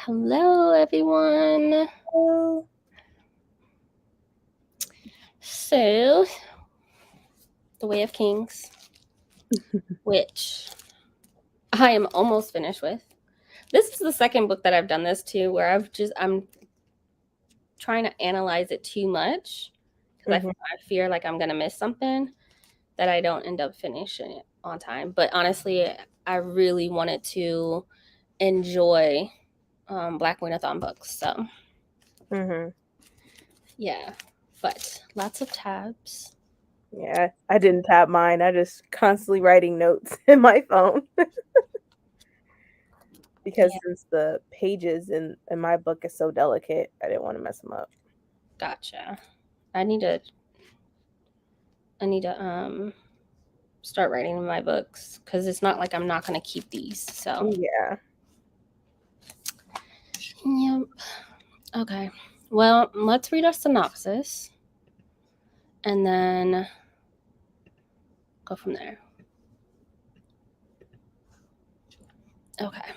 Hello, everyone. Oh, So, The Way of Kings, which I am almost finished with. This is the second book that I've done this to, where I'm trying to analyze it too much because mhm. I fear like I'm gonna miss something that I don't end up finishing it on time. But honestly, I really wanted to enjoy Black Winathon books, so yeah. But lots of tabs. Yeah, I didn't tap mine. I just constantly writing notes in my phone because Yeah, since the pages in my book is so delicate, I didn't want to mess them up. gotcha. I need to I need to start writing in my books because it's not like I'm not gonna keep these. So Yeah. yep. Okay. Well, let's read a synopsis and then go from there. Okay.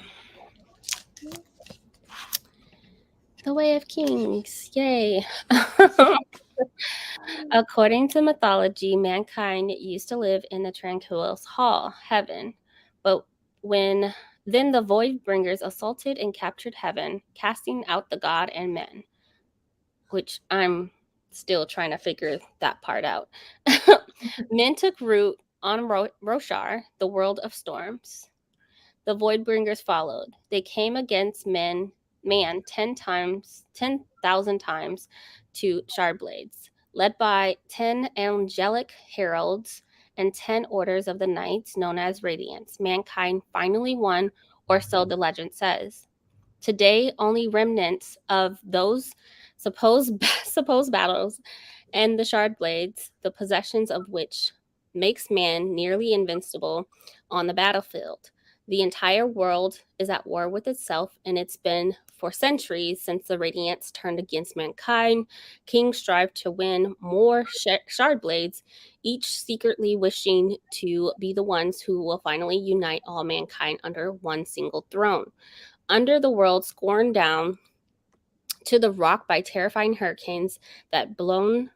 The Way of Kings. Yay. According to mythology, mankind used to live in the tranquil hall, heaven. But when then the void bringers assaulted and captured heaven, casting out the god and men, which I'm still trying to figure that part out. Men took root on Roshar, the world of storms. The Voidbringers followed. They came against man 10,000 times to Shardblades, led by 10 angelic heralds and 10 orders of the knights known as Radiants. Mankind finally won, or so the legend says. Today, only remnants of those supposed supposed battles and the shard blades, the possessions of which makes man nearly invincible on the battlefield. The entire world is at war with itself, and it's been for centuries since the Radiants turned against mankind. Kings strive to win more shard blades, each secretly wishing to be the ones who will finally unite all mankind under one single throne. Under the world scorned down to the rock by terrifying hurricanes that blow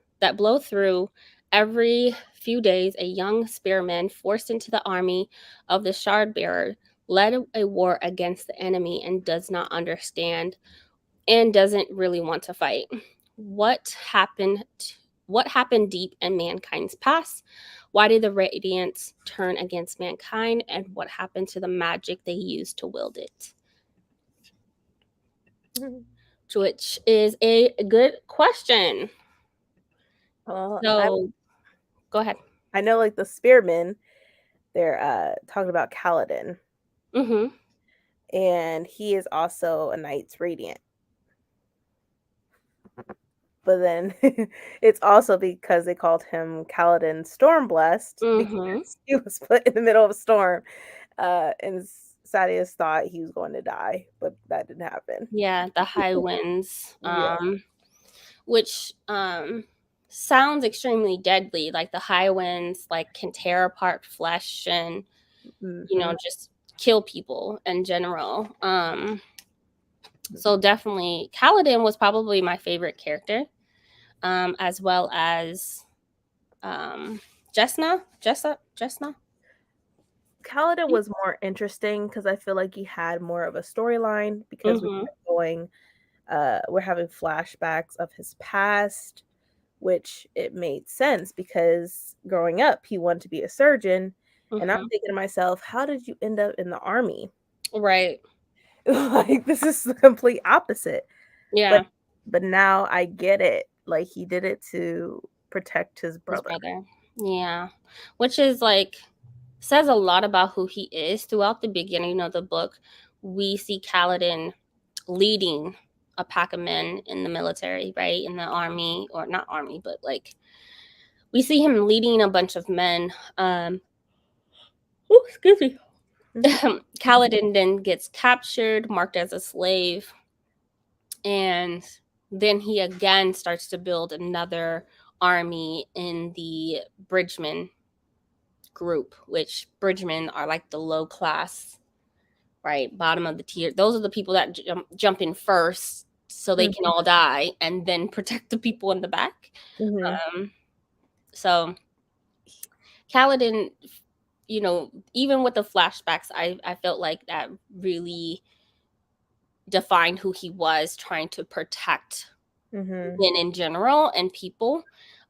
through every few days, a young spearman forced into the army of the shard bearer led a war against the enemy and does not understand and doesn't really want to fight. What happened what happened deep in mankind's past? Why did the radiants turn against mankind, and what happened to the magic they used to wield it? Which is a good question. Well, So go ahead. I know like the spearmen, they're talking about Kaladin, Mm-hmm. and he is also a knight's radiant. But then it's also because they called him Kaladin Stormblessed Mm-hmm. because he was put in the middle of a storm. And Sadeas thought he was going to die, but that didn't happen. Yeah, the high winds. Yeah. Which sounds extremely deadly. Like the high winds like can tear apart flesh and, Hmm. just kill people in general. So definitely Kaladin was probably my favorite character. As well as Jessna. Kaladin was more interesting because I feel like he had more of a storyline because we Mm-hmm. kept going. We're having flashbacks of his past, which it made sense because growing up, he wanted to be a surgeon. And I'm Mm-hmm. thinking to myself, how did you end up in the army? Right. Like, this is the complete opposite. But Yeah. but now I get it. Like, he did it to protect his His brother. brother. Yeah. Which is like says a lot about who he is. Throughout the beginning of the book, we see Kaladin leading a pack of men in the military, right? In the army, or not army, but like we see him leading a bunch of men. Excuse me. Mhm. Kaladin then gets captured, marked as a slave, and then he again starts to build another army in the Bridgemen group, which Bridgemen are like the low class right? Bottom of the tier. Those are the people that jump in first so they can all die and then protect the people in the back. Mm-hmm. So Kaladin, even with the flashbacks, I felt like that really defined who he was, trying to protect Mm-hmm. men in general and people,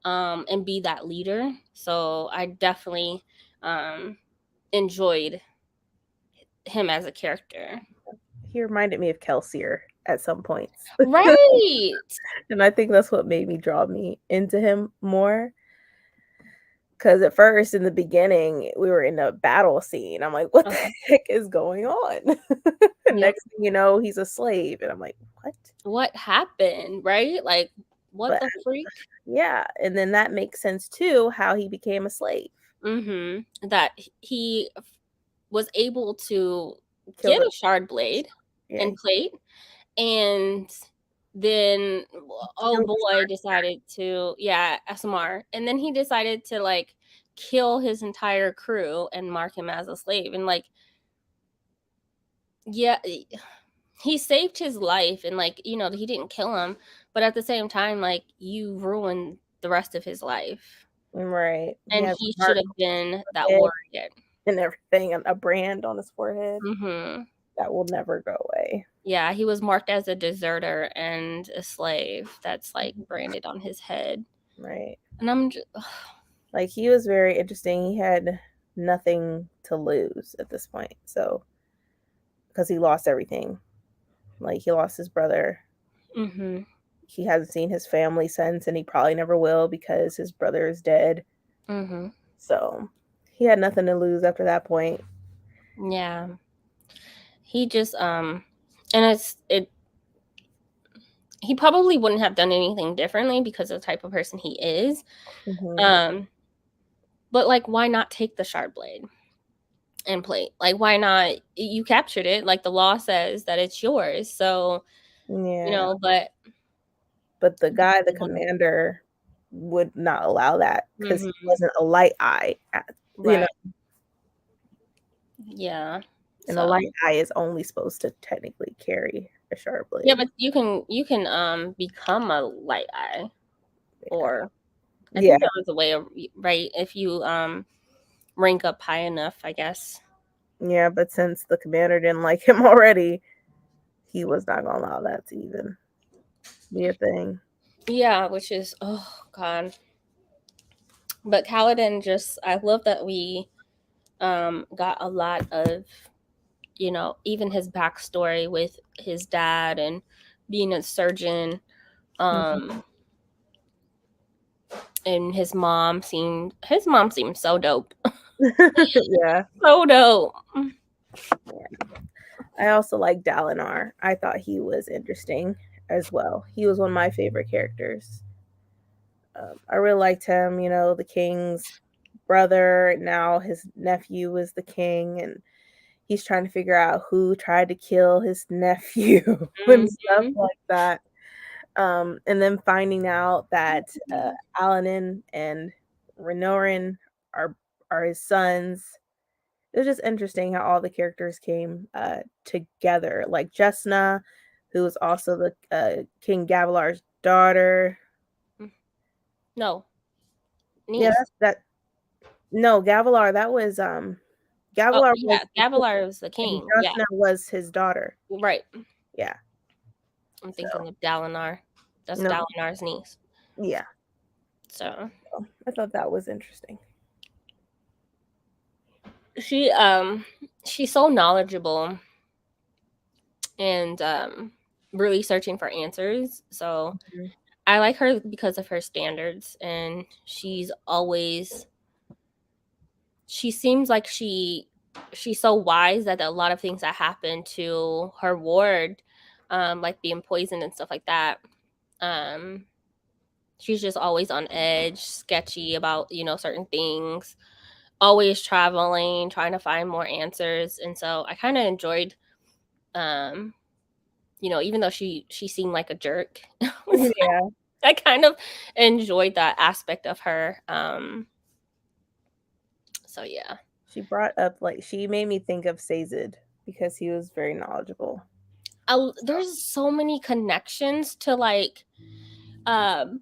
and be that leader. So I definitely enjoyed him as a character. He reminded me of Kelsier at some points. Right. And I think that's what made me draw me into him more. Because at first, in the beginning, we were in a battle scene. I'm like, what the Uh-huh. heck is going on? And Yep. next thing you know, he's a slave. And I'm like, what? What happened? Right? Like, what But the freak? yeah. And then that makes sense too, how he became a slave. That he was able to Killed get it. a shard blade Yeah. and plate, and then oh Killed boy decided to, yeah, SMR, and then he decided to like kill his entire crew and mark him as a slave, and like, yeah, he saved his life, and like, he didn't kill him, but at the same time, like, you ruined the rest of his life, Right. He and has he a should heart have been that and warrior. everything, and a brand on his forehead Hmm. that will never go away. Yeah, he was marked as a deserter and a slave. That's like branded on his head. Right. And I'm just, Like he was very interesting. He had nothing to lose at this point. So, because he lost everything. Like he lost his brother. mm-hmm, He hasn't seen his family since, and he probably never will because his brother is dead. mm-hmm. So, he had nothing to lose after that point. Yeah. He just, and he probably wouldn't have done anything differently because of the type of person he is. Mm-hmm. Um, but like, why not take the sharp blade and plate? Like, why not? You captured it. Like the law says that it's yours. So, Yeah. but But the guy, the commander, would not allow that because he mm-hmm, wasn't a light eye. You know, right. Yeah. and a So, light eye is only supposed to technically carry a sharp yeah, blade. but you can become a light eye, Yeah. or I Yeah. think there was a way of, right, if you rank up high enough, I guess. Yeah. But since the commander didn't like him already, he was not going to allow that to even be a thing. Yeah, which is, oh god. But Kaladin, just, I love that we got a lot of, even his backstory with his dad and being a surgeon, Mhm. um and his mom seemed so dope. Yeah. So dope. I also like Dalinar. I thought he was interesting as well. He was one of my favorite characters. I really liked him, the king's brother. Now his nephew is the king, and he's trying to figure out who tried to kill his nephew and stuff Mhm. like that. And then finding out that Alanin and Renorin are his sons. It was just interesting how all the characters came together. Like Jesna, who was also the King Gavilar's daughter. No, Yeah, niece. that no Gavilar. That was Oh, Gavilar was yeah, the king, Gavilar is the and king. Yeah, Jesna was his daughter. right. Yeah. I'm So thinking of Dalinar. That's no, Dalinar's niece. yeah. So I thought that was interesting. she she's so knowledgeable and really searching for answers. So Mhm. I like her because of her standards, and she seems like she's so wise that a lot of things that happen to her ward, like being poisoned and stuff like that, um she's just always on edge, sketchy about, certain things, always traveling, trying to find more answers. And so I kind of enjoyed, um, even though she seemed like a jerk, Yeah. I kind of enjoyed that aspect of her. So yeah. She brought up like she made me think of Sazed because he was very knowledgeable. There's so many connections to like um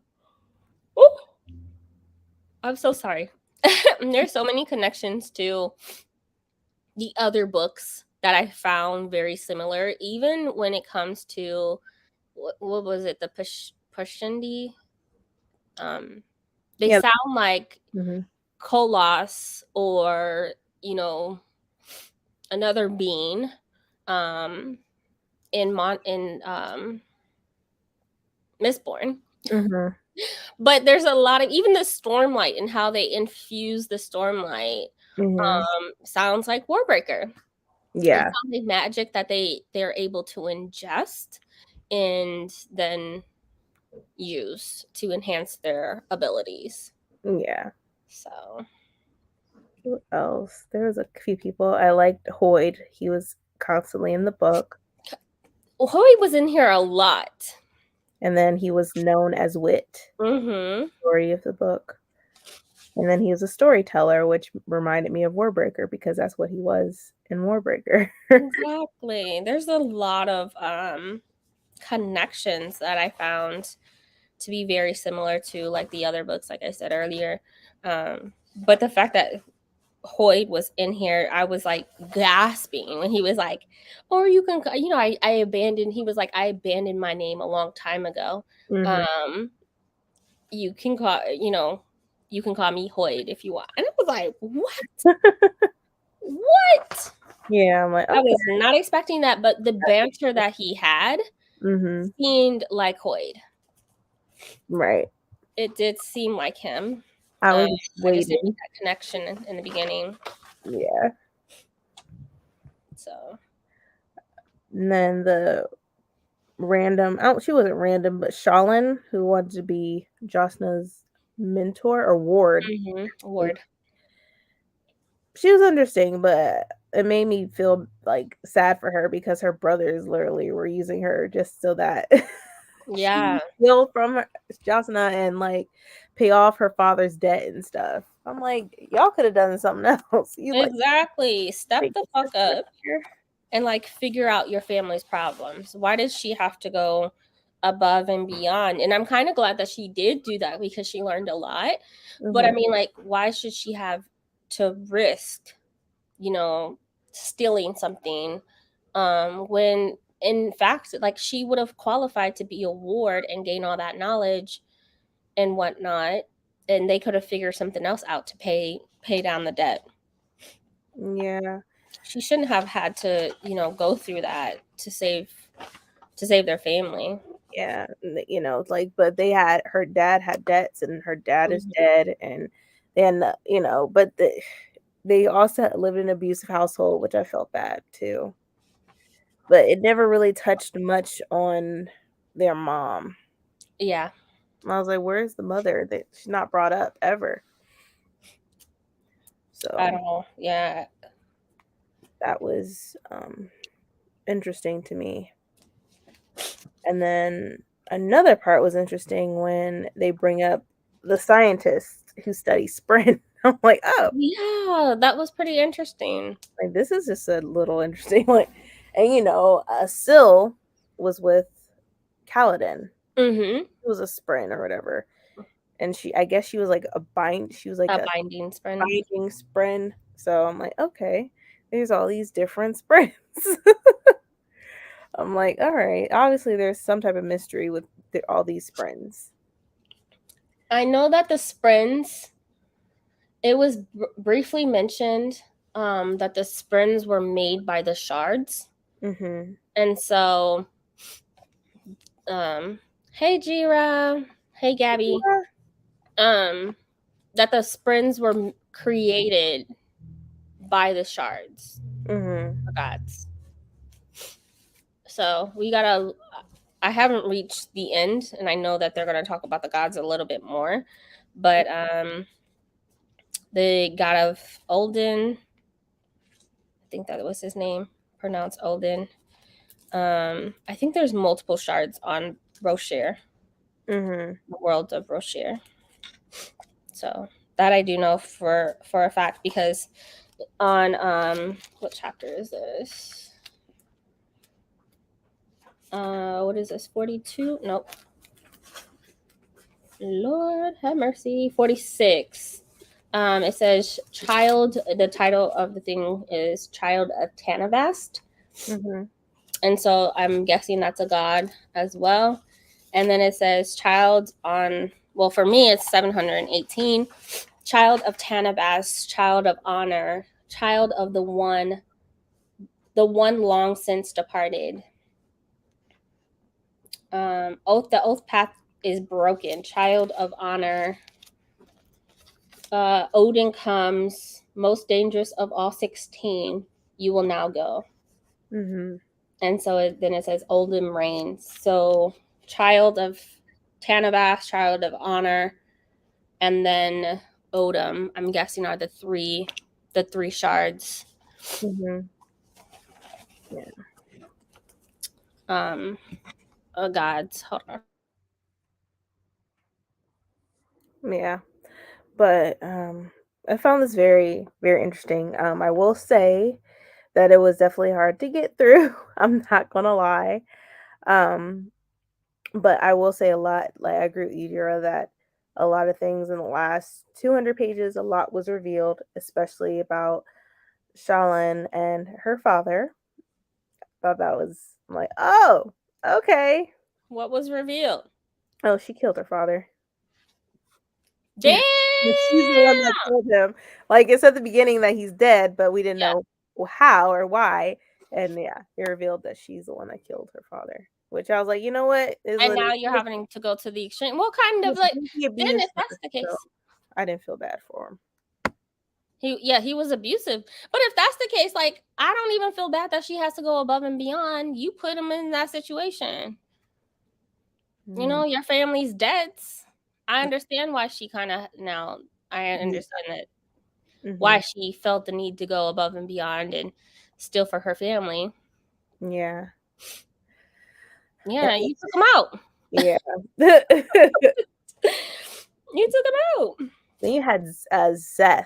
oh, I'm so sorry. There's so many connections to the other books that I found very similar, even when it comes to what was it, the Pashindi? They Yeah. sound like Hmm. Kolos or you know another being um in Mistborn. Hmm. But there's a lot of even the Stormlight and how they infuse the Stormlight Hmm. sounds like Warbreaker. It Yeah. sounds like magic that they're able to ingest and then use to enhance their abilities. Yeah. So Who else? There was a few people. I liked Hoyd. He was constantly in the book. Hoy was in here a lot. And then he was known as Wit, Mm-hmm. story of the book. And then he was a storyteller, which reminded me of Warbreaker because that's what he was in Warbreaker. Exactly. There's a lot of connections that I found to be very similar to like the other books, like I said earlier. But the fact that Hoyd was in here, I was like gasping when he was like, or you can, I abandoned, he was like, I abandoned my name a long time ago. Hmm. Um, you can call, you can call me Hoyd if you want. And I was like, what? What? Yeah, I'm like, I okay. was not expecting that, but the banter that he had Hmm. seemed like Hoyd. Right. It did seem like him. I was I just didn't make waiting. that connection in the beginning. Yeah. So And then the random, oh, she wasn't random, but Shalin, who wanted to be Josna's mentor or ward. Ward. She was understanding, but it made me feel like sad for her because her brothers literally were using her just so that Yeah. she steal from Josna and like pay off her father's debt and stuff. I'm like, y'all could have done something else. You Exactly. Step like the your fuck sister up here. and like figure out your family's problems. Why does she have to go above and beyond? And I'm kind of glad that she did do that because she learned a lot. But I Mhm. mean, like, why should she have to risk, you know, stealing something when in fact, like she would have qualified to be a ward and gain all that knowledge and whatnot, and they could have figured something else out to pay down the debt. Yeah, She shouldn't have had to, go through that to save their family. yeah, like, but her dad had debts, and her dad is Mhm. dead, and then but they also lived in an abusive household, which I felt bad too. But it never really touched much on their mom. Yeah, I was like, where's the mother? That she's not brought up ever. at So all. Yeah. that was interesting to me. And then another part was interesting when they bring up the scientist who studies sprint. I'm like, oh, Yeah, that was pretty interesting. like this is just a little interesting. Like, and Syl was with Kaladin. Mhm. It was a sprint or whatever. And I guess she was like she was like A a binding spren. binding sprint. So I'm like, okay, there's all these different sprints. I'm like, all right, obviously there's some type of mystery with all these sprints. I know that the sprins, it was briefly mentioned that the sprins were made by the shards. Mm-hmm. And so um hey Jira, hey Gabby. Um that the sprins were created by the shards, Mm-hmm. the gods. So we gotta. I haven't reached the end, and I know that they're gonna talk about the gods a little bit more, but the god of Olden, I think that was his name, pronounced Olden. I think there's multiple shards on Roshir, Mm-hmm. the world of Roshir. So that I do know for a fact because on what chapter is this? What is this? 42? Nope. Lord have mercy. 46. It says child. The title of the thing is Child of Tanavast. Mm-hmm. And so I'm guessing that's a god as well. And then it says child on, well, for me, it's 718. Child of Tanabas, child of honor, child of the one long since departed. The oath path is broken. Child of honor. Odin comes, most dangerous of all 16. You will now go. Mm-hmm. And so then it says Odin reigns. So child of Tanabas, child of honor, and then Odin, I'm guessing, are the three shards. Mm-hmm. Yeah. Gods. Hold on. Yeah. But I found this very, very interesting. I will say that it was definitely hard to get through. I'm not gonna lie. Um, but I will say a lot. Like I agree with you, Jira, that a lot of things in the last 200 pages, a lot was revealed, especially about Shalyn and her father. Thought that was like, oh, okay. What was revealed? Oh, she killed her father. Damn! She's the one that killed him. Like it's at the beginning that he's dead, but we didn't Yeah. know how or why. And yeah, it revealed that she's the one that killed her father. Which I was like, you know what? Is And what now you're having to go to the extreme. What kind of like, he then abused if her. that's the So case, I didn't feel bad for him. he was abusive. But if that's the case, like, I don't even feel bad that she has to go above and beyond. You put him in that situation. You know, your family's debts. I understand why she kind of now. I understand that Mm-hmm. why she felt the need to go above and beyond and still for her family. Yeah. Yeah, you took him out. Yeah. You took him out. Then you had Zeth.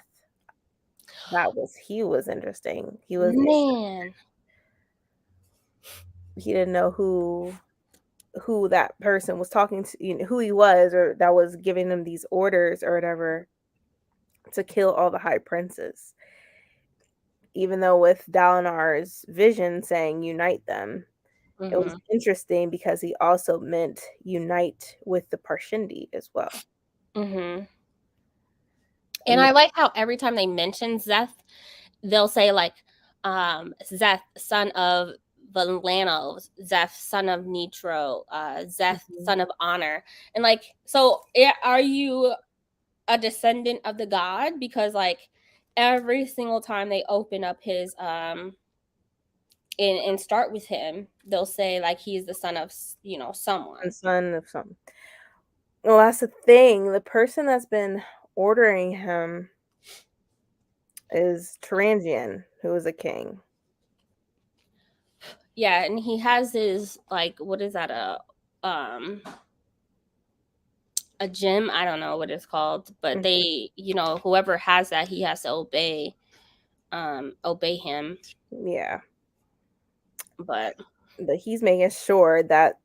He was interesting. Man. He didn't know who that person was talking to, who he was, or that was giving him these orders or whatever to kill all the high princes. Even though with Dalinar's vision saying unite them, it was Mm-hmm. interesting because he also meant unite with the Parshindi as well. Mm-hmm. And And I like how every time they mention Zeth, they'll say like Zeth, son of Valano, Zeth, son of Nitro, Zeth, Mhm. son of Honor. And like, so are you a descendant of the god? Because like every single time they open up his and start with him, they'll say like he's the son of And someone. son of some. Well, that's the thing. The person that's been ordering him is Tarangian, who is a king. Yeah, and he has his like, what is that, um a gym? I don't know what it's called, but Mhm. they, whoever has that, he has to obey him. Yeah. But But he's making sure that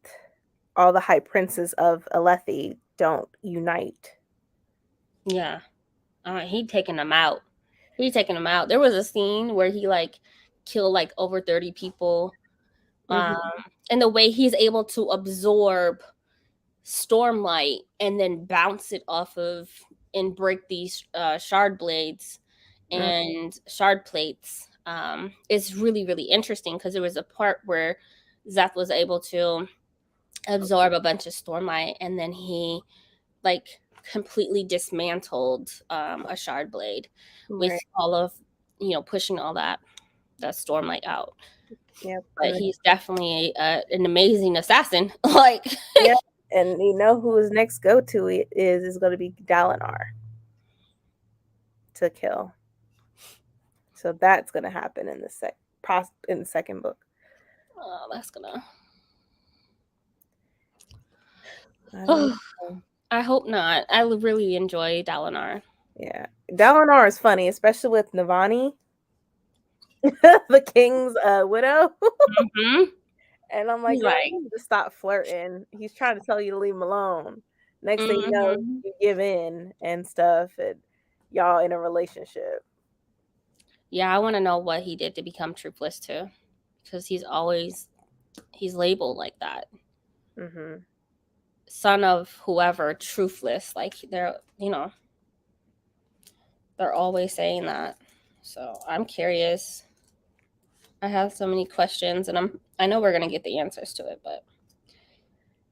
all the high princes of Alethi don't unite. yeah, he taking them out. He taking them out. There was a scene where he like killed like over 30 people. Um, Mhm. and the way he's able to absorb stormlight and then bounce it off of and break these shard blades Mm. and shard plates is really, really interesting because there was a part where Zeth was able to absorb a bunch of stormlight and then he like completely dismantled a shard blade with Right. all of pushing all that stormlight out. Yep. But he's definitely an amazing assassin. Like, Yeah. And you know who his next go to is going to be Dalinar to kill. So that's going to happen in the second book. oh, that's gonna. I don't Oh, know. I hope not. I really enjoy Dalinar. Yeah. Dalinar is funny, especially with Navani, the king's widow. Mm-hmm. And I'm like, He's "Girl, like, you need to stop flirting. He's trying to tell you to leave him alone." Next thing you know, mhm. you give in and stuff, and y'all in a relationship. Yeah, I wanna know what he did to become truthless too, because he's labeled like that. Mhm. Son of whoever, truthless, like, they're always saying that. So, I'm curious. I have so many questions, and I know we're gonna get the answers to it, but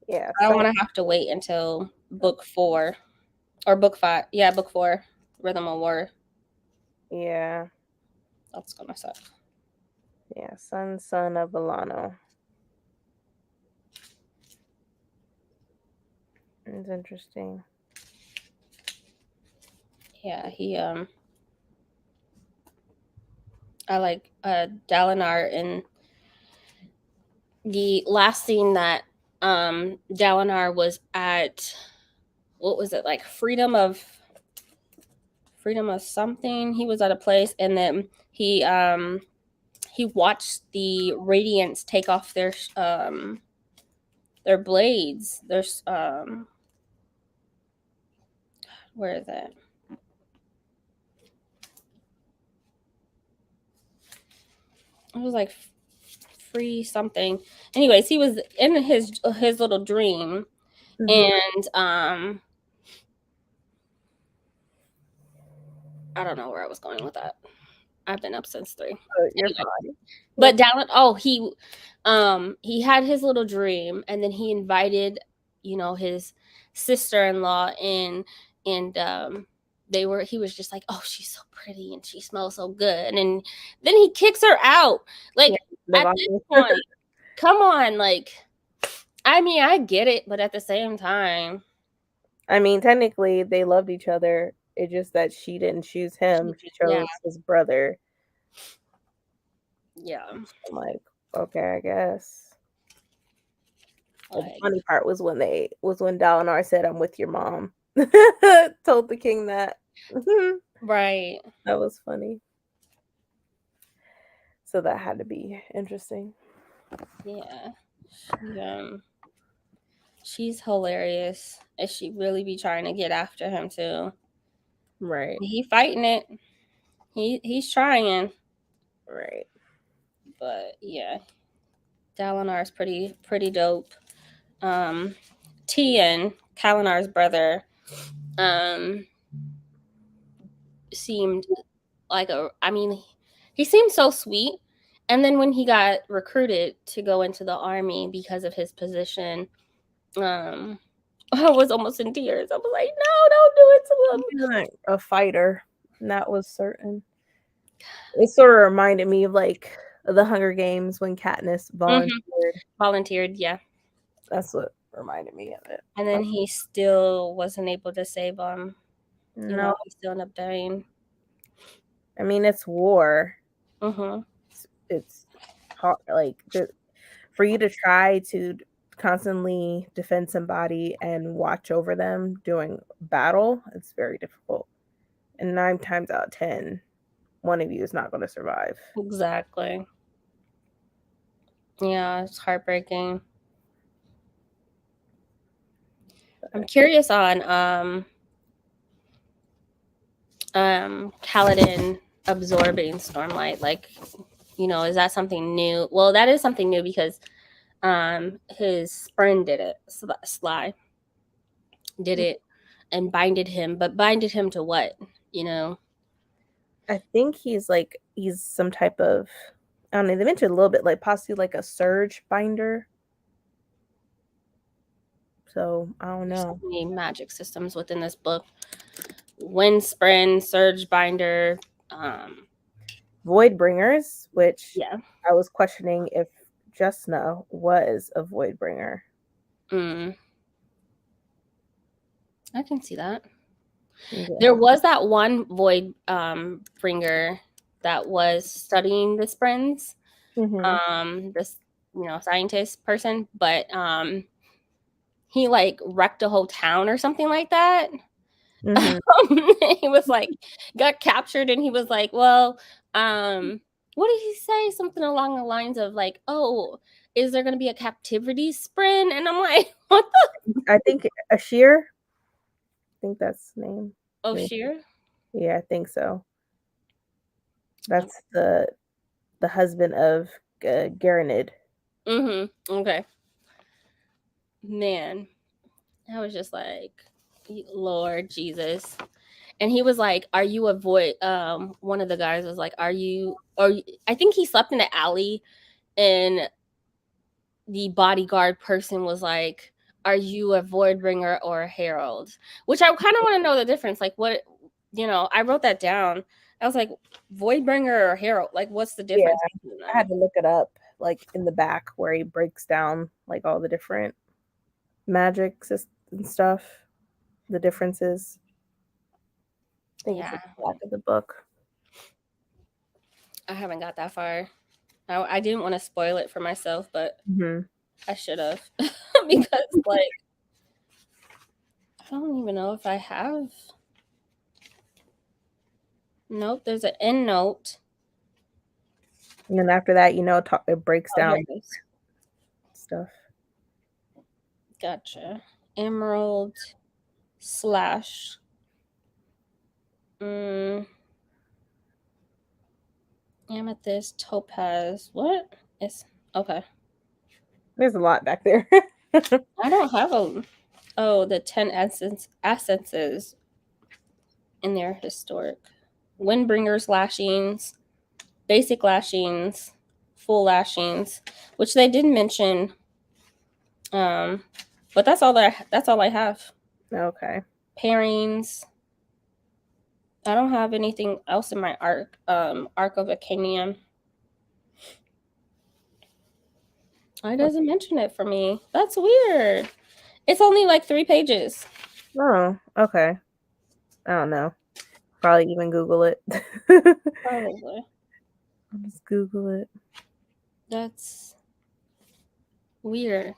Yeah, I don't so wanna have to wait until book 4 or book 5. Yeah, book 4, Rhythm of War. yeah. That's gonna suck. Yeah, son of Alano. It's interesting. Yeah, I like Dalinar in the last scene that Dalinar was at, what was it, like freedom of something. He was at a place, and then he watched the Radiants take off their blades. There's where is it? It was like free something. Anyways, he was in his little dream, Mhm. and I don't know where I was going with that. I've been up since 3. Oh, you're Anyway, fine. but You're Dallin, oh, he had his little dream, and then he invited, his sister-in-law in, and he was just like, oh, she's so pretty and she smells so good, and then he kicks her out. yeah, Like, live at on. this point, come on, like, I mean, I get it, but at the same time, I mean, technically, they loved each other. It's just that she didn't choose him. She yeah, chose his brother. yeah, I'm like, okay, I guess. But the like, funny part was when Dalinar said, "I'm with your mom." Told the king that. right, That was funny. So that had to be interesting. yeah, she, she's hilarious. And she really be trying to get after him too. Right. He fighting it. He's trying, Right. but yeah, Dalinar is pretty dope. Um, Tien, Kalinar's brother, um, seemed like I mean, he seemed so sweet. And then when he got recruited to go into the army because of his position, I was almost in tears. I was like, no, don't do it to him. He's a fighter. And that was certain. It sort of reminded me of like the Hunger Games when Katniss Mhm. volunteered. Volunteered, yeah. That's what reminded me of it. And then he still wasn't able to save him. No, He still ended up dying. I mean it's war. Mm-hmm. It's hard, like for you to try to constantly defend somebody and watch over them doing battle. It's very difficult. And 9 times out of 10, one of you is not going to survive. Exactly. Yeah, it's heartbreaking. I'm curious on Kaladin absorbing Stormlight. Like, is that something new? Well, that is something new because his friend did it. Sly did it and binded him, but binded him to what? You know? I think he's some type of, I don't know, they mentioned a little bit like possibly like a surge binder. So I don't There's so know. many magic systems within this book. Windspren, Surge Binder, Void bringers, which yeah. I was questioning if Justna was a void bringer. Mm, I can see that. There Yeah. was that one void bringer that was studying the Sprens, Hmm. this scientist person, but he like wrecked a whole town or something like that. Hmm. He was like got captured, and he was like, well, what did he say? Something along the lines of like, oh, is there going to be a captivity sprint? And I'm like, what the? I think Ashir. I think that's the name. Oh, Maybe. sheer. Yeah, I think so. That's the husband of Garanid. Okay. Man, I was just like, Lord Jesus. And he was like, "Are you a void?" One of the guys was like, "Are you?" Or I think he slept in the alley, and the bodyguard person was like, "Are you a void bringer or a herald?" Which I kind of want to know the difference. Like, what I wrote that down. I was like, "Void bringer or herald? Like, what's the Yeah, difference between I had them?" to look it up, like in the back where he breaks down like all the different magics and stuff, the differences. I think it's Yeah, at the back of the book. I haven't got that far. I didn't want to spoil it for myself, but Hmm. I should have because like I don't even know if I have. Nope, there's an end note. And then after that, it breaks Oh, here down it is. stuff. Gotcha. Emerald slash. Mm, amethyst, topaz. What? It's okay. There's a lot back there. I don't have a. Oh, the 10 essences in there historic. Windbringers lashings, basic lashings, full lashings, which they did mention. Um, but that's all I have. Okay. Pairings. I don't have anything else in my arc of Acanium. It doesn't mention it for me. That's weird. It's only like 3 pages. Oh, okay. I don't know. Probably even Google it. I'll Probably. just Google it. That's weird.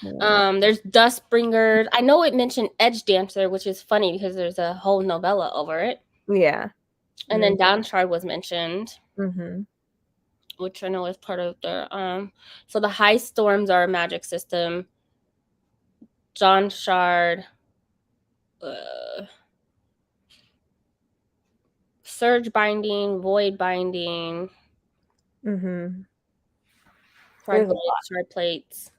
Yeah. There's Dustbringers. I know it mentioned Edge Dancer, which is funny because there's a whole novella over it. Yeah. And then Downshard was mentioned, Mm-hmm. which I know is part of the so the high storms are a magic system. John Shard, uh, Surge Binding, Void Binding, Mm-hmm. Shard There's a Plates, Shard Plates.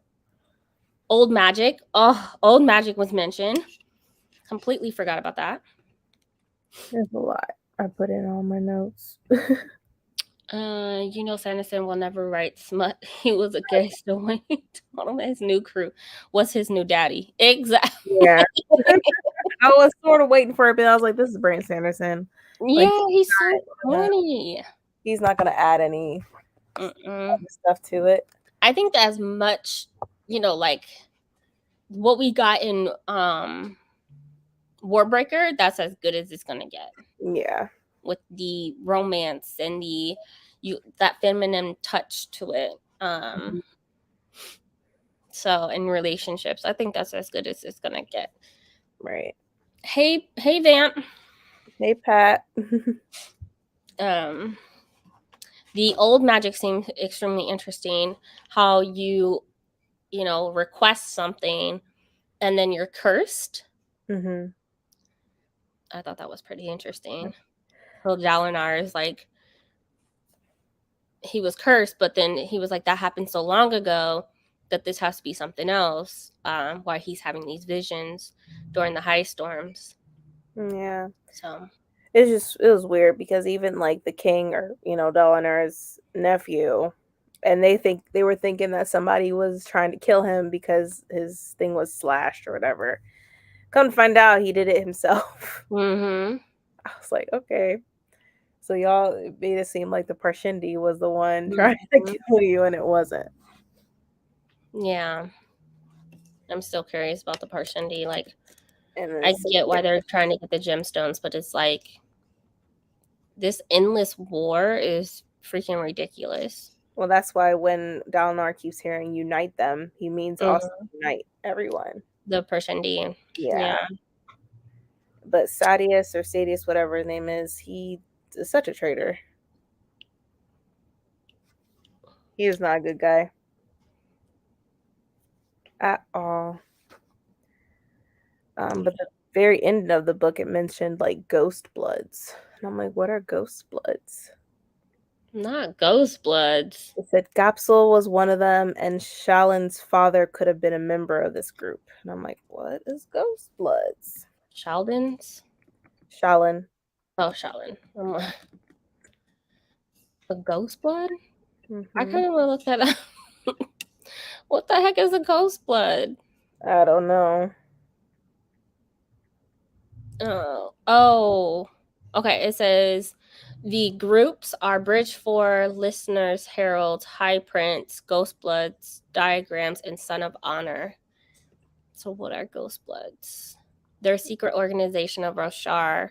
Old Magic. Oh, Old Magic was mentioned. Completely forgot about that. There's a lot. I put in all my notes. Sanderson will never write smut. He was a gay stowaway. His new crew was his new daddy. Exactly. Yeah. I was sort of waiting for it, but I was like, this is Brandie Sanderson. Like, Yeah, he's so uh, funny. he's not going to add any Mm-mm. other stuff to it. I think as much, like what we got in Warbreaker, that's as good as it's gonna get. Yeah. With the romance and that feminine touch to it. Mm-hmm. So in relationships, I think that's as good as it's gonna get. Right. Hey, Vamp. Hey, Pat. Um, the old magic seemed extremely interesting. How request something and then you're cursed. Mm-hmm. I thought that was pretty interesting. So Dalinar is like, he was cursed, but then he was like, that happened so long ago that this has to be something else. Why he's having these visions during the high storms. Yeah. So It was weird because even like the king or, Dalinar's nephew, and they were thinking that somebody was trying to kill him because his thing was slashed or whatever. Come to find out he did it himself. mm-hmm. I was like, okay. So y'all made it seem like the Parshindi was the one trying to kill you, and it wasn't. Yeah. I'm still curious about the Parshendi. Like, And then I get why they're trying to get the gemstones, but it's like this endless war is freaking ridiculous. well, that's why when Dalinar keeps hearing unite them, he means also unite everyone. The Parshendi. Yeah. Yeah. But Sadius or Sadius, whatever his name is, he is such a traitor. He is not a good guy. at all. But the very end of the book, it mentioned like ghost bloods, and I'm like, what are ghost bloods? Not ghost bloods. It said Gapsul was one of them, and Shallan's father could have been a member of this group. And I'm like, what is ghost bloods? Sheldons? Shallan. Oh, Sheldon. A ghost blood? I Hmm. kind of want to look that up. What the heck is a ghost blood? I don't know. Oh. Okay, it says the groups are Bridge 4, Listeners, Herald, High Prince, Ghost Bloods, Diagrams, and Son of Honor. So what are Ghost Bloods? They're a secret organization of Roshar.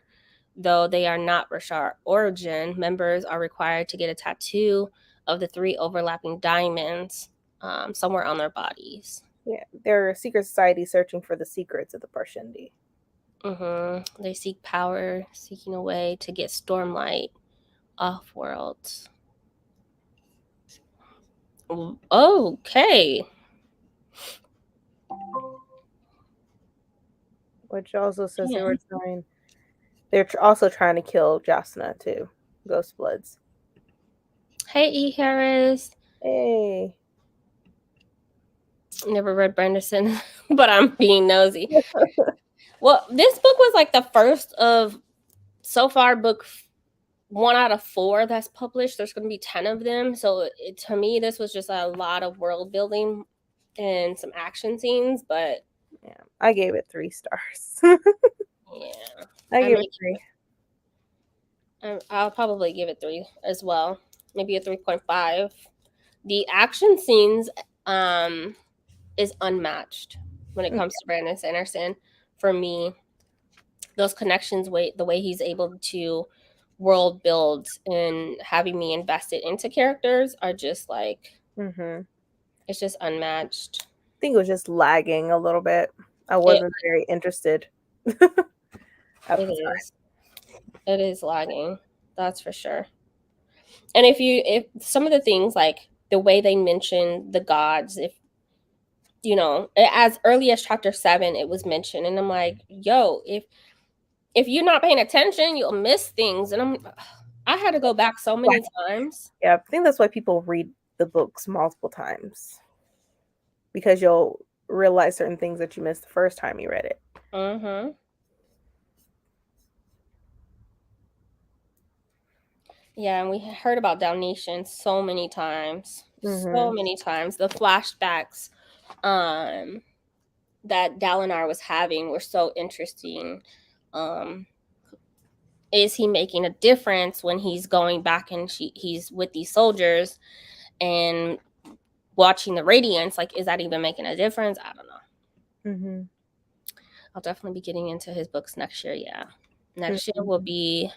Though they are not Roshar origin, members are required to get a tattoo of the 3 overlapping diamonds somewhere on their bodies. Yeah, they're a secret society searching for the secrets of the Parshendi. They seek power, seeking a way to get Stormlight off world. Okay. Which also says Yeah. they're also trying to kill Jasna too. Ghost Bloods. Hey, E. Harris. Hey. Never read Branderson, but I'm being nosy. Well, this book was like the first of so far book 1 out of 4 that's published. There's going to be 10 of them. So to me, this was just a lot of world building and some action scenes. But yeah, I gave it 3 stars. yeah, I gave it 3. I'll probably give it 3 as well. Maybe a 3.5. The action scenes is unmatched when it comes to Brandon Sanderson. For me, those connections, the way he's able to world build and having me invested into characters are just like it's just unmatched. I think it was just lagging a little bit. I wasn't very interested. It is lagging, that's for sure. And if some of the things like the way they mention the gods, if you know, as early as chapter 7 it was mentioned, and I'm like, yo, if you're not paying attention you'll miss things. And I had to go back so many times. Yeah, I think that's why people read the books multiple times, because you'll realize certain things that you missed the first time you read it. Yeah, and we heard about Dalmatian so many times. So many times. The flashbacks that Dalinar was having were so interesting. Is he making a difference when he's going back and he's with these soldiers and watching the radiance? Like, is that even making a difference? I don't know. I'll definitely be getting into his books next year. Yeah, next year will be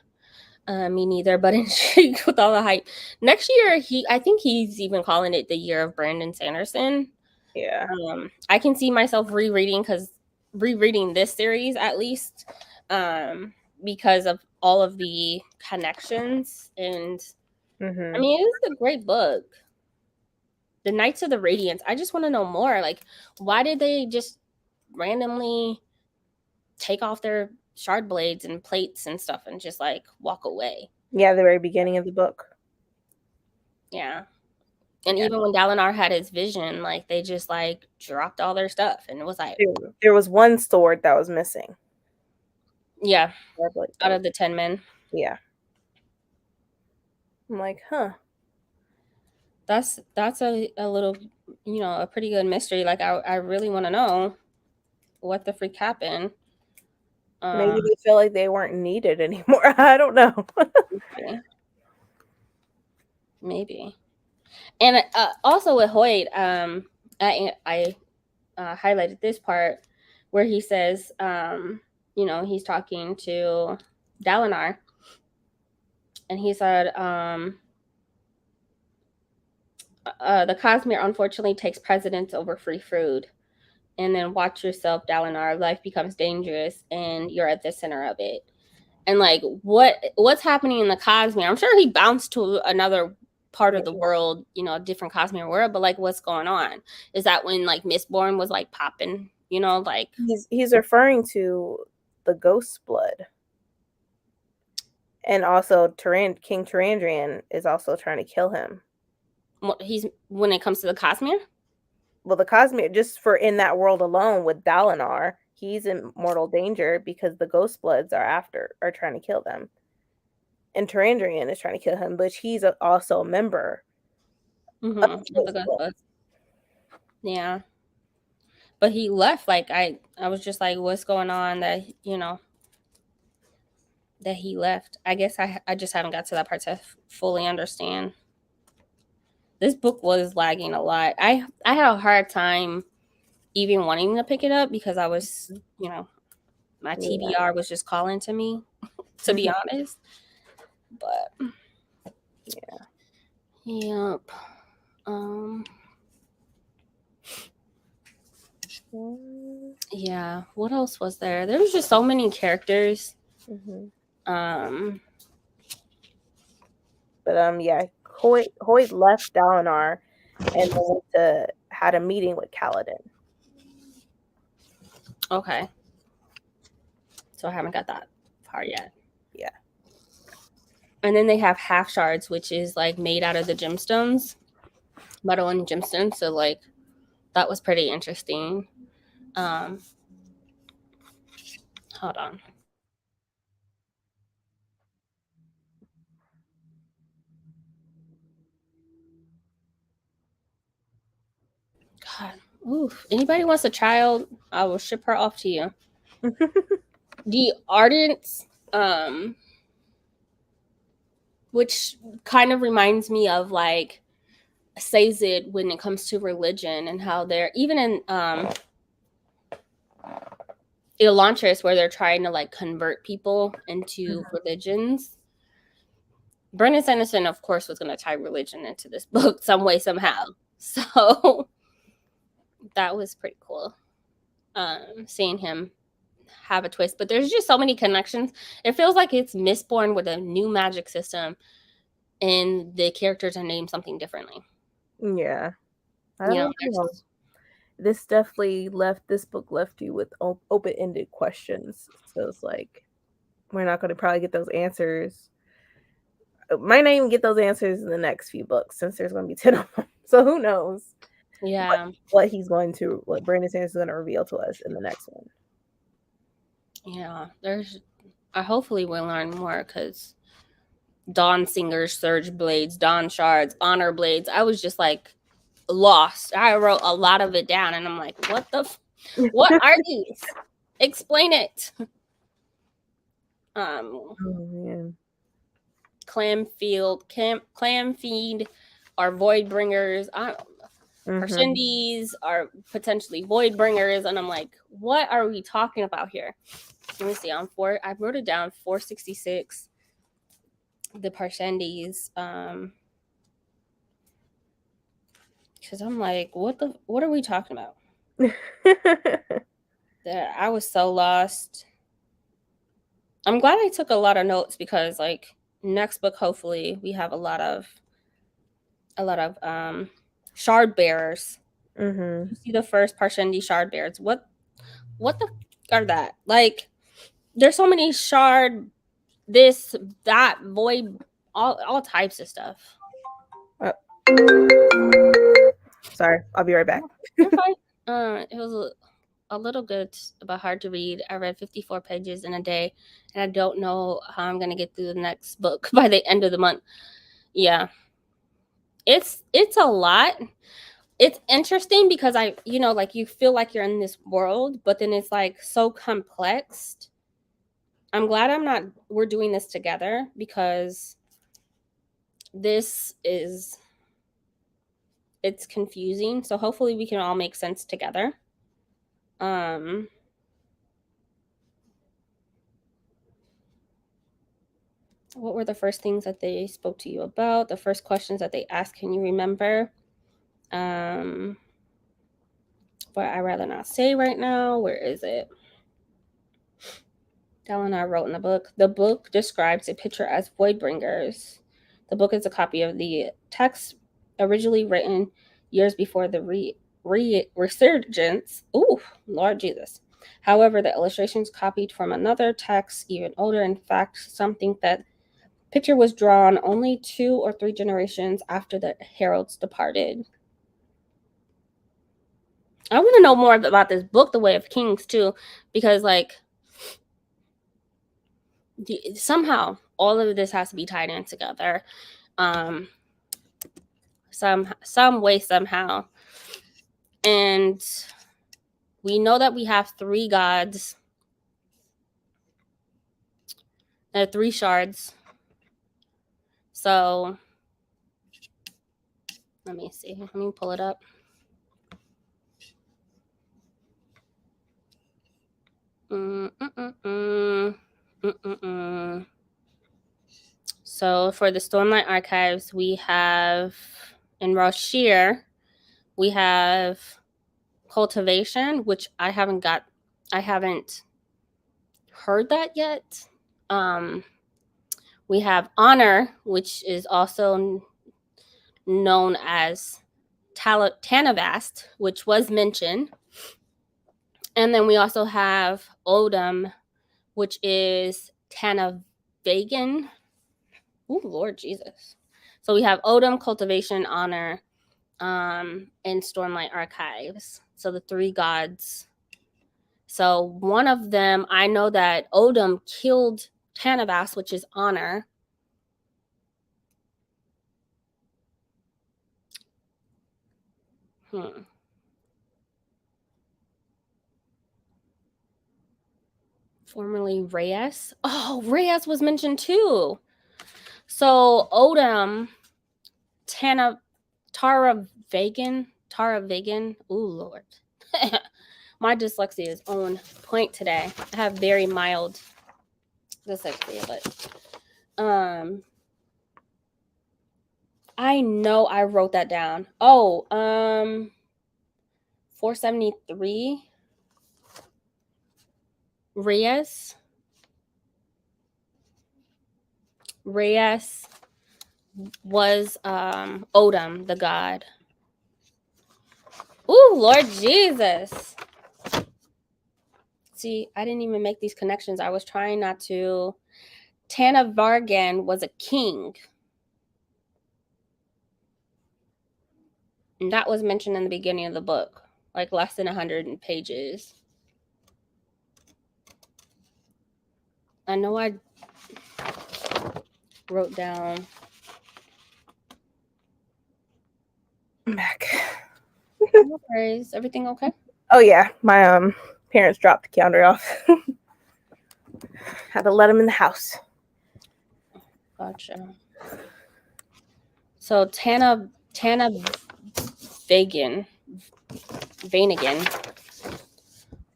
me neither, but intrigued with all the hype. Next year, I think he's even calling it the year of Brandon Sanderson. Yeah. I can see myself rereading this series at least, because of all of the connections. And I mean, it's a great book. The Knights of the Radiance. I just want to know more. Like, why did they just randomly take off their shard blades and plates and stuff and just like walk away? Yeah, the very beginning of the book. Yeah. And even when Dalinar had his vision, like they just like dropped all their stuff, and it was like there was one sword that was missing. Yeah, out of the 10 men. Yeah. I'm like, huh. That's a little, a pretty good mystery. Like I really want to know what the freak happened. Maybe they feel like they weren't needed anymore. I don't know. Maybe. And also with Hoyt, I highlighted this part where he says, he's talking to Dalinar, and he said, the Cosmere unfortunately takes precedence over free food. And then watch yourself, Dalinar. Life becomes dangerous, and you're at the center of it. And like, what's happening in the Cosmere? I'm sure he bounced to another part Yeah. of the world, you know, a different cosmic world, but like what's going on? Is that when like Mistborn was like popping, you know, like He's referring to the ghost blood. And also King Tarandrian is also trying to kill him. he's when it comes to the Cosmere? Well, the Cosmere, just for in that world alone with Dalinar, he's in mortal danger because the ghost bloods are trying to kill them. And Tarandrian is trying to kill him, but he's also a member of Mm-hmm. the Of the ghost Ghost blood. Bus. Yeah. But he left. Like I was just like, what's going on that, you know, that he left. I guess I just haven't got to that part to fully understand. This book was lagging a lot. I had a hard time even wanting to pick it up because I was, you know, my Yeah. TBR was just calling to me, to be honest. But Yeah. yep. Um yeah, what else was there? There was just so many characters. Mm-hmm. Um But yeah, Hoyt left Dalinar and went to had a meeting with Kaladin. okay. So I haven't got that far yet. Yeah. And then they have half shards, which is like made out of the gemstones, metal and gemstones. So like that was pretty interesting. Um, hold on. God, oof. Anybody wants a child, I will ship her off to you. The Ardents, which kind of reminds me of like Sazed when it comes to religion and how they're even in Elantris where they're trying to like convert people into religions. Brandon Sanderson, of course, was going to tie religion into this book some way, somehow. So that was pretty cool. Seeing him have a twist, but there's just so many connections. It feels like it's Mistborn with a new magic system, and the characters are named something differently. Yeah. I You know, don't know. This book left you with open-ended questions. So it's like we're not going to probably get those answers. Might not even get those answers in the next few books since there's going to be 10 of them. So who knows yeah, what Brandon Sanderson is going to reveal to us in the next one. yeah. There's, I hopefully will learn more because Dawn Singers, Surge Blades, Dawn Shards, Honor Blades. I was just like lost. I wrote a lot of it down, and I'm like, what are these? Explain it. Oh man. Clamfeed are void bringers. Parshendies are potentially void bringers, and I'm like, what are we talking about here? Let me see. I wrote it down. 466. The Parshendies. Because I'm like, what are we talking about? I was so lost. I'm glad I took a lot of notes because like next book, hopefully we have a lot of shard bearers. You see the first Parshendi shard bearers. What the are that? Like there's so many shard, this, that, void, all types of stuff. Sorry, I'll be right back. You're fine. It was a little good but hard to read. I read 54 pages in a day, and I don't know how I'm gonna get through the next book by the end of the month. Yeah, it's a lot. It's interesting because like you feel like you're in this world, but then it's like so complex. I'm glad we're doing this together because this is it's confusing. So hopefully we can all make sense together. Um what were the first things that they spoke to you about? The first questions that they asked, can you remember? But I rather not say right now. Where is it? Dell and I wrote in the book. The book describes a picture as void bringers. The book is a copy of the text originally written years before the resurgence. Ooh, Lord Jesus. However, the illustrations copied from another text, even older. In fact, something that picture was drawn only 2 or 3 generations after the heralds departed. I want to know more about this book, The Way of Kings, too, because like somehow all of this has to be tied in together, some way somehow. And we know that we have 3 gods, 3 shards. So let me see. Let me pull it up. So for the Stormlight Archives, we have in Roshir, we have cultivation, which I haven't heard that yet. We have honor, which is also known as Tanavast, which was mentioned. And then we also have Odom, which is Tanavagan. Oh, Lord Jesus. So we have Odom, cultivation, honor, and Stormlight Archives. So the 3 gods. So one of them, I know that Odom killed Tanavas, which is honor. Formerly Reyes. Oh, Reyes was mentioned too. So Odom, Tara Vagan. Ooh, Lord. My dyslexia is on point today. I have very mild dyslexia, but I know I wrote that down. Oh, 473 Reyes was Odom, the god. Ooh, Lord Jesus. See, I didn't even make these connections. I was trying not to. Tanavargan was a king. And that was mentioned in the beginning of the book, like less than 100 pages. I know I wrote down. I'm back. No worries. Everything okay? Oh yeah, my parents dropped the counter off. Had to let them in the house. Gotcha. So Tana Vanagan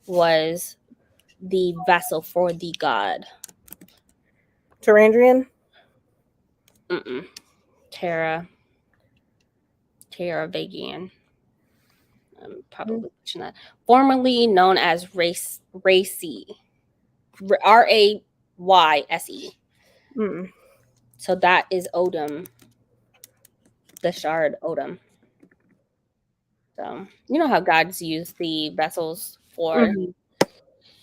was the vessel for the god. Tarandrian? Tara Vagan. Probably mention that. Formerly known as Racy. Rayse. So that is Odom. The shard Odom. So you know how gods use the vessels for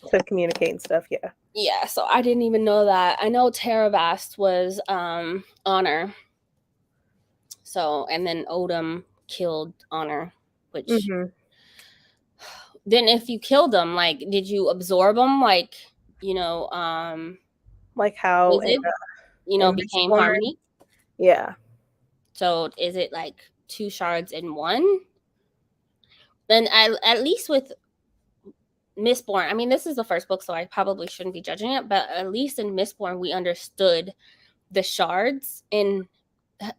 to communicate and stuff, yeah. Yeah, so I didn't even know that. I know Taravast was honor. So and then Odom killed honor, which then if you killed them, like did you absorb them like, like how it, became harmony? Yeah. So is it like 2 shards in one? Then at least with Mistborn, I mean, this is the first book, so I probably shouldn't be judging it, but at least in Mistborn, we understood the shards in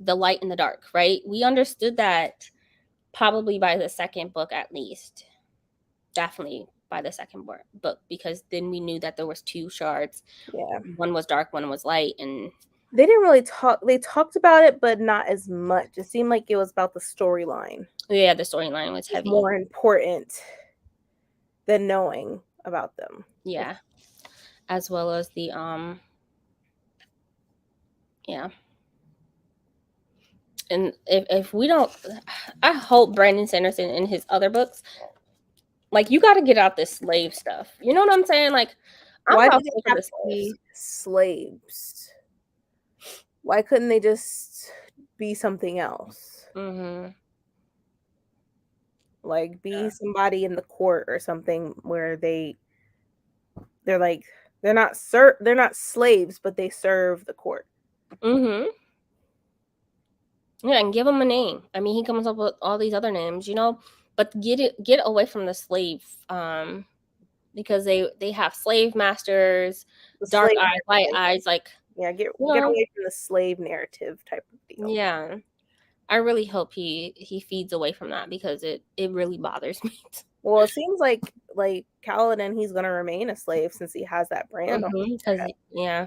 the light and the dark, right? We understood that probably by the second book at least. Definitely by the second book, because then we knew that there was 2 shards. Yeah. One was dark, one was light, and they didn't really talk. They talked about it, but not as much. It seemed like it was about the storyline. Yeah, the storyline was heavy. More important than knowing about them. Yeah. As well as the yeah. And if we don't, I hope Brandon Sanderson in his other books, like, you got to get out this slave stuff. You know what I'm saying? Like, I'm Why do about they sick of have the to slaves. be slaves? Why couldn't they just be something else? Mm-hmm. Like be somebody in the court or something where they're like they're not slaves, but they serve the court. Mm-hmm. Yeah, and give him a name. I mean, he comes up with all these other names, but get away from the slave, because they have slave masters, The dark slave eyes, light narrative. eyes, like, Yeah, you get know, away from the slave narrative type of deal. yeah. I really hope he feeds away from that because it really bothers me. Well, it seems like Kaladin, he's gonna remain a slave since he has that brand on his Because forehead. yeah,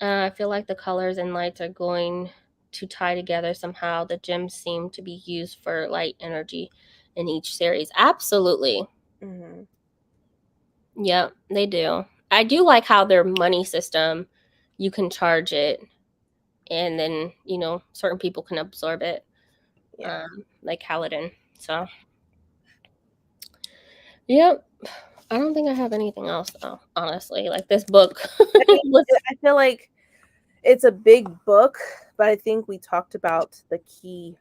I feel like the colors and lights are going to tie together somehow. The gems seem to be used for light energy in each series. Absolutely. Mm-hmm. Yep, they do. I do like how their money system, you can charge it, and then, certain people can absorb it, Yeah. like Kaladin. So, yep. I don't think I have anything else, though, honestly. Like, this book I mean, was. I feel like it's a big book, but I think we talked about the key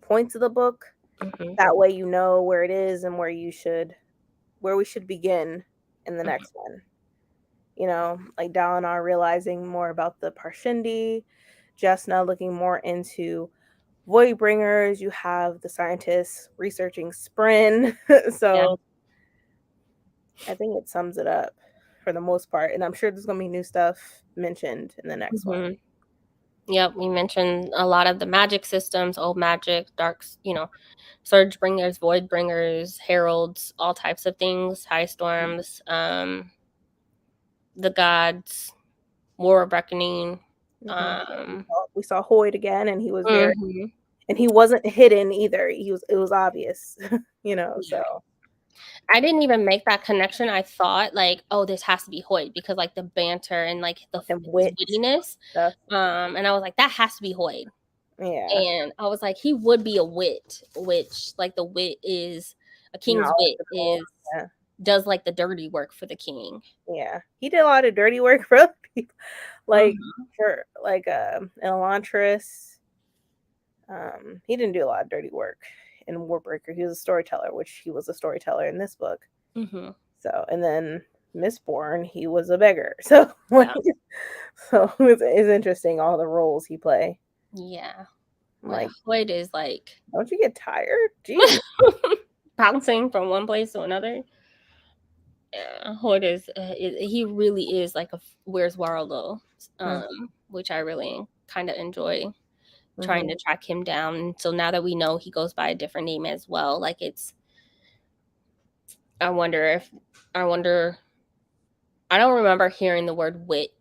points of the book. Mhm, That way you know where it is and where we should begin in the mhm. next one. You know, like Dalinar realizing more about the Parshindi, Jasna looking more into void bringers. You have the scientists researching Sprin. Yeah. So I think it sums it up for the most part. And I'm sure there's gonna be new stuff mentioned in the next one. Mhm. Yep, we mentioned a lot of the magic systems, old magic, darks, surge bringers, void bringers, heralds, all types of things, high storms, the gods, war of reckoning. Mhm. Um, We saw Hoyd again, and he was very, mhm. and he wasn't hidden either. It was obvious, you know. So Yeah. I didn't even make that connection. I thought, like, oh, this has to be Hoyt because, like, the banter and, like, and his wit wittiness. stuff. And I was like, that has to be Hoyt. Yeah, And I was like, he would be a wit, which, like, the wit is a king's wit knowledgeable. is Yeah, does, like, the dirty work for the king. yeah. He did a lot of dirty work for other people, like Mhm. for like Elantris. He didn't do a lot of dirty work in Warbreaker. He was a storyteller, which he was a storyteller in this book. Mhm. So, and then Mistborn, he was a beggar. So, like, Yeah. so it's interesting all the roles he play. Yeah. I'm But like, Hoyt is like don't you get tired? Jeez. bouncing from one place to another. Yeah, Hoyt is he really is like a Where's Waldo, which I really kind of enjoy trying Mm-hmm. to track him down. And so now that we know he goes by a different name as well, like I wonder if I wonder I don't remember hearing the word wit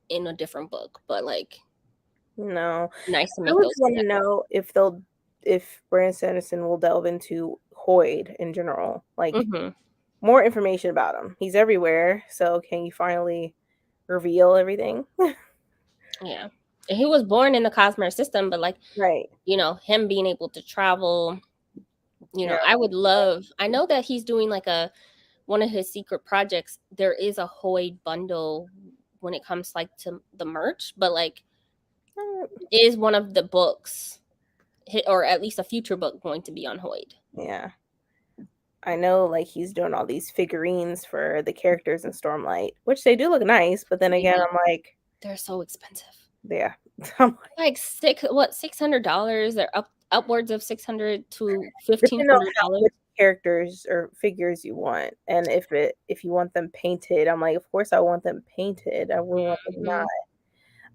in a different book, but like No, nice to I make really those just want to connections. know if Brandon Sanderson will delve into Hoyd in general, like Hmm. more information about him. He's everywhere, so can you finally reveal everything? Yeah, and he was born in the Cosmere system, but like Right. him being able to travel. Yeah. I would love. I know that he's doing like one of his secret projects. There is a Hoyd bundle when it comes like to the merch, but like is one of the books or at least a future book going to be on Hoyd? Yeah. I know like he's doing all these figurines for the characters in Stormlight, which they do look nice, but then They again do. I'm like, They're so expensive. yeah. I'm like, Like $600? They're upwards of 600 to depending on how $1,500. which characters or figures you want. And if you want them painted, I'm like, of course I want them painted. I wouldn't want them not. Mhm.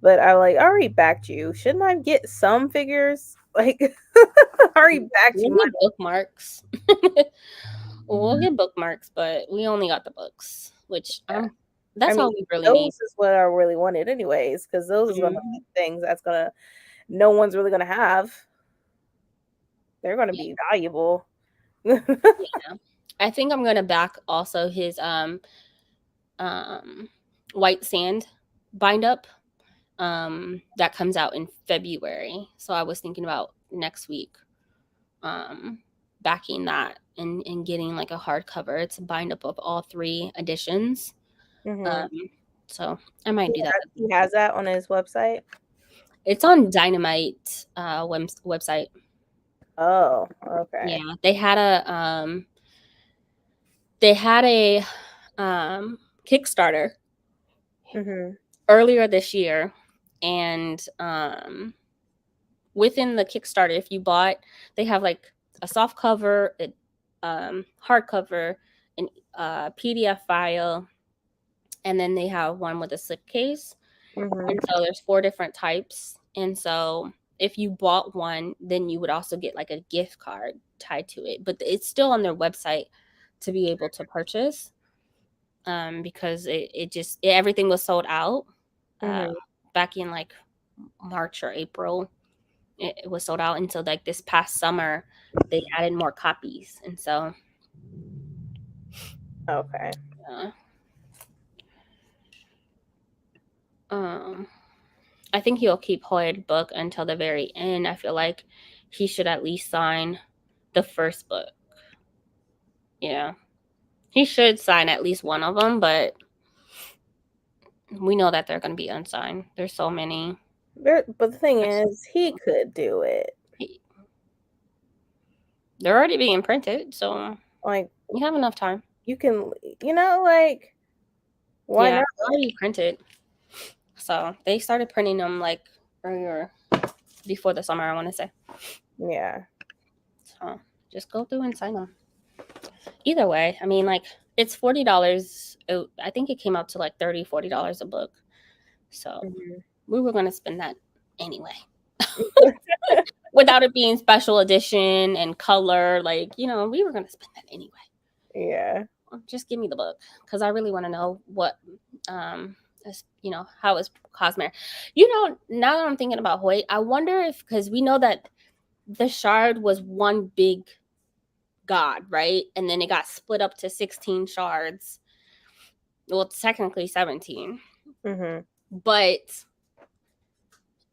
But I like I already backed you. Shouldn't I get some figures? Like I already backed you. We'll get bookmarks. We'll get bookmarks, but we only got the books, which I that's mean, all we really those need. is what I really wanted anyways, because those is gonna Mhm. be things that's gonna no one's really gonna have. They're gonna be valuable. Yeah. I think I'm gonna back also his um white sand bind up. that comes out in February. So I was thinking about next week backing that and getting like a hardcover. It's a bind up of all 3 editions. Mhm. Um, so I might do that. He has that on his website? It's on Dynamite website. Oh, okay. Yeah, they had a Kickstarter Mhm. earlier this year, and within the Kickstarter, if you bought, they have like a soft cover, hardcover, an PDF file, and then they have one with a slipcase. Mhm. And so there's 4 different types. And so if you bought one, then you would also get like a gift card tied to it. But it's still on their website to be able to purchase, because everything was sold out uh, Mhm. back in like March or April. It was sold out. And so like this past summer, they added more copies. And so Okay. uh, um, I think he'll keep Hoyt book until the very end. I feel like he should at least sign the first book. Yeah. He should sign at least one of them, but we know that they're going to be unsigned. There's so many. But the thing There's is, he could do it. he- They're already being printed, so Like, you have enough time. you can, like, why Yeah, not? they're already printed. So they started printing them like earlier before the summer, I want to say. Yeah. So just go through and sign them. Either way, I mean, like, it's $40. I think it came out to like $30, $40 a book. So Mhm. we were going to spend that anyway. Without it being special edition and color, like, we were going to spend that anyway. Yeah. Just give me the book, because I really want to know what, how is Cosmere. Now that I'm thinking about Hoyt, I wonder if, because we know that the shard was one big god, right? And then it got split up to 16 shards. Well, it's technically 17. Mhm. But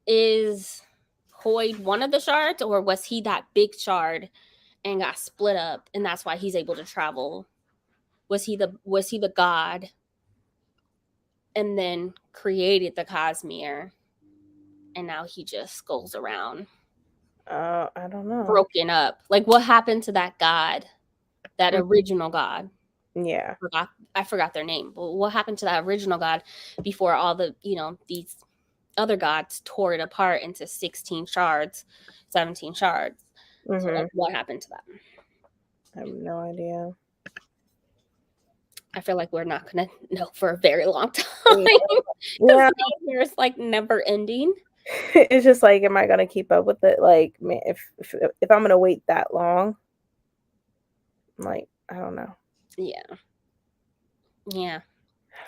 is Hoyt one of the shards, or was he that big shard and got split up, and that's why he's able to travel? Was he the god and then created the Cosmere, and now he just goes around I don't know. broken up? Like, what happened to that god, that Mm. original god? Yeah. I forgot their name. But what happened to that original god before all these other gods tore it apart into 16 shards, 17 shards? So like, Mhm. what happened to that? I have no idea. I feel like we're not gonna know for a very long time, Yeah. because Yeah. it's like never ending. It's just like, am I gonna keep up with it? Like, man, if I'm gonna wait that long, like, I don't know. Yeah, yeah.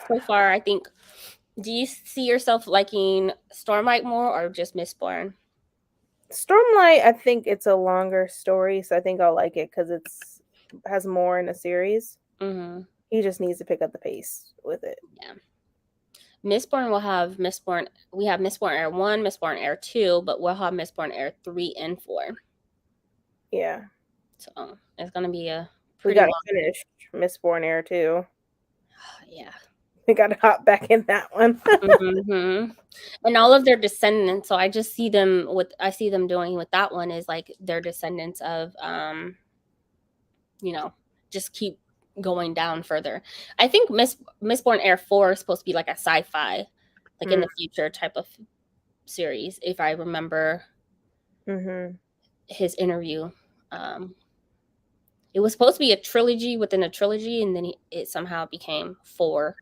So far, I think. Do you see yourself liking Stormlight more or just Mistborn? Stormlight, I think it's a longer story, so I think I'll like it because it's has more in the series. Mm-hmm. He just needs to pick up the pace with it. Yeah. Mistborn will have Mistborn. We have Mistborn Air 1, Mistborn Air 2, but we'll have Mistborn Air 3 and 4. Yeah. So it's going to be a We pretty gotta long. finish Mistborn Air too. Yeah. We gotta hop back in that one. Mm-hmm. And all of their descendants. So I see them doing with that one is like their descendants of, you know, just keep going down further. I think Mistborn Air 4 is supposed to be like a sci-fi, like in Mm. the future type of series, if I remember Mhm. his interview. It was supposed to be a trilogy within a trilogy, and then it somehow became four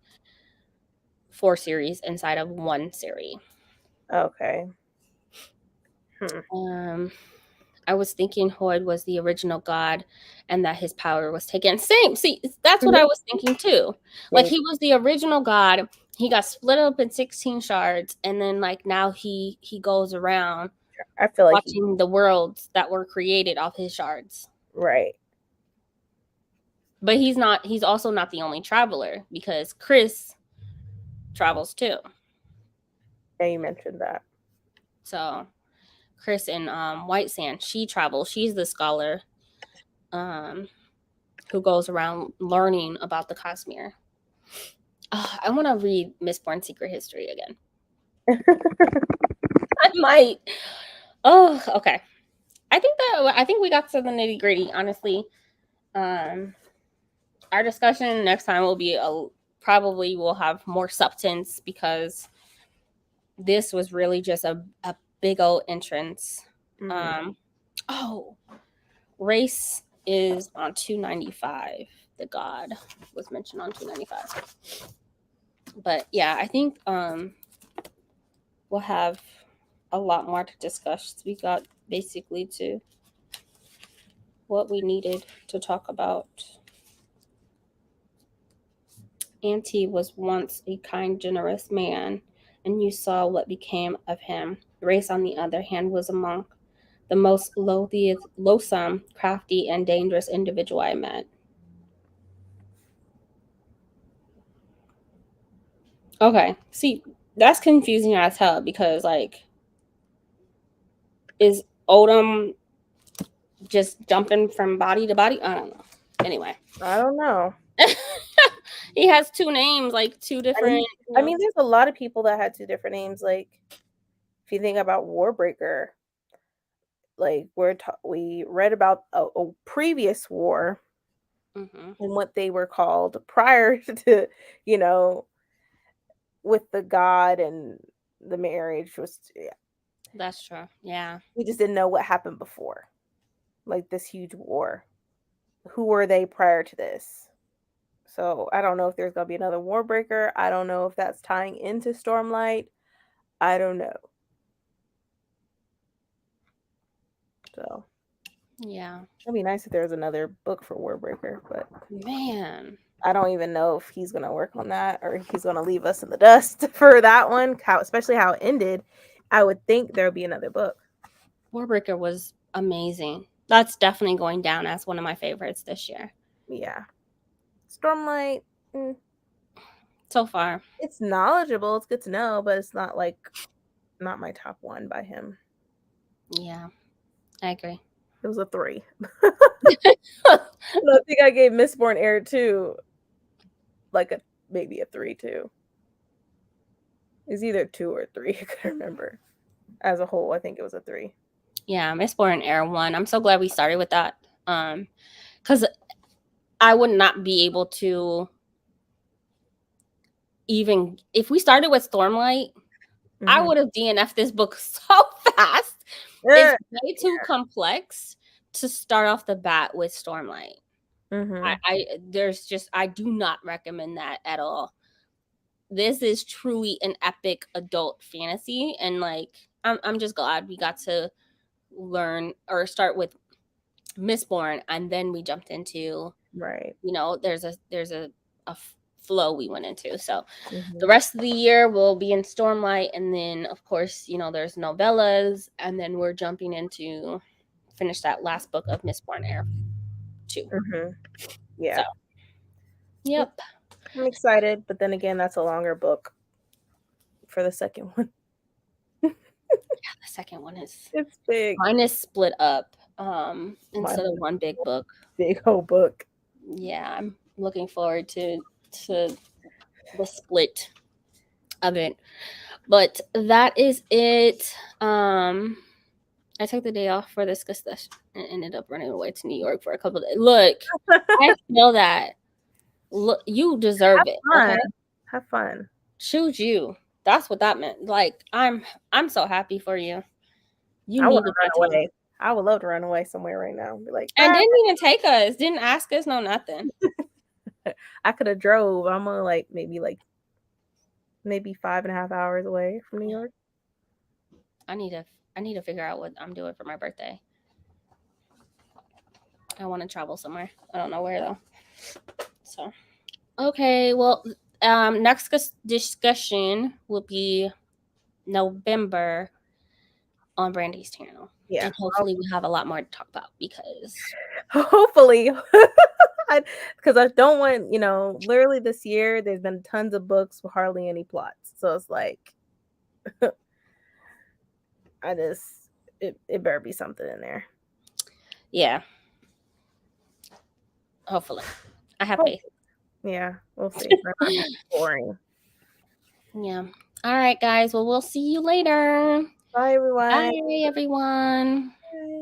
series inside of one series. Okay. Hmm. Um, I was thinking Hoyd was the original god, and that his power was taken. Same. See, that's what I Mhm. was thinking too. Like, Yeah, he was the original god. He got split up in 16 shards, and then like now he goes around I feel like he watching the worlds that were created off his shards. right. But he's also not the only traveler, because Chris travels too. Yeah, you mentioned that. So Chris in White Sand, she travels. She's the scholar um, who goes around learning about the Cosmere. I want to read Mistborn Secret History again. I might. Oh, okay. I think we got to the nitty gritty. Honestly, our discussion next time will be probably will have more substance because this was really just a big old entrance. Mm-hmm. Oh, race is on 295. The god was mentioned on 295. But yeah, I think we'll have a lot more to discuss. We got basically to what we needed to talk about. Auntie was once a kind, generous man, and you saw what became of him. Race, on the other hand, was a monk, the most loathsome, crafty, and dangerous individual I met. Okay, see, that's confusing as hell because, like, is Odom just jumping from body to body? I don't know. Anyway, I don't know. he has two names, like two different. I mean, there's a lot of people that had two different names. Like, if you think about Warbreaker, like we read about a previous war Mm-hmm. and what they were called prior to, you know, with the god and the marriage was. Yeah, That's true. Yeah. we just didn't know what happened before, like this huge war. Who were they prior to this? So I don't know if there's gonna be another Warbreaker. I don't know if that's tying into Stormlight. I don't know. So Yeah. it'd be nice if there was another book for Warbreaker, but Man. I don't even know if he's gonna work on that or if he's gonna leave us in the dust for that one. Especially how it ended. I would think there would be another book. Warbreaker was amazing. That's definitely going down as one of my favorites this year. Yeah, Stormlight. So far. It's knowledgeable. It's good to know, but it's not like not my top one by him. Yeah. I agree. It was a 3. I think I gave Mistborn Air 2 like maybe a 3 too. It's either 2 or 3. I couldn't remember. As a whole, I think it was a 3. Yeah, Mistborn Air 1. I'm so glad we started with that. Because I would not be able to even if we started with Stormlight, I would have DNF'd this book so fast. It's way too complex to start off the bat with Stormlight. I do not recommend that at all. This is truly an epic adult fantasy, and like I'm just glad we got to learn or start with Mistborn, and then we jumped into Right. there's a flow we went into. So the rest of the year will be in Stormlight, and then of course there's novellas, and then we're jumping into finish that last book of Mistborn Air 2. Yeah. So yep. I'm excited, but then again, that's a longer book for the second one. Yeah, the second one is It's big. mine is split up instead of one big book. Big whole book. Yeah, I'm looking forward to the split of it. But that is it. I took the day off for this discussion and ended up running away to New York for a couple of days. Look, I feel that. Look, you deserve it. Fun. Okay? Have fun. Choose you. That's what that meant. Like I'm so happy for you. You I want needed to run that time. away. I would love to run away somewhere right now. Be like, And didn't even take us. Didn't ask us. No, nothing. I could have drove. I'm only like maybe 5.5 hours away from New York. I need to figure out what I'm doing for my birthday. I want to travel somewhere. I don't know where though. So, okay. Well, next discussion will be November on Brandie's channel. Yeah. And hopefully we have a lot more to talk about because Hopefully. Because I don't want, literally this year there's been tons of books with hardly any plots. So it's like I just it better be something in there. Yeah. Hopefully. I have Oh, faith. yeah, we'll see. They're not being boring. Yeah. All right, guys. Well, we'll see you later. Bye, everyone. Bye, everyone.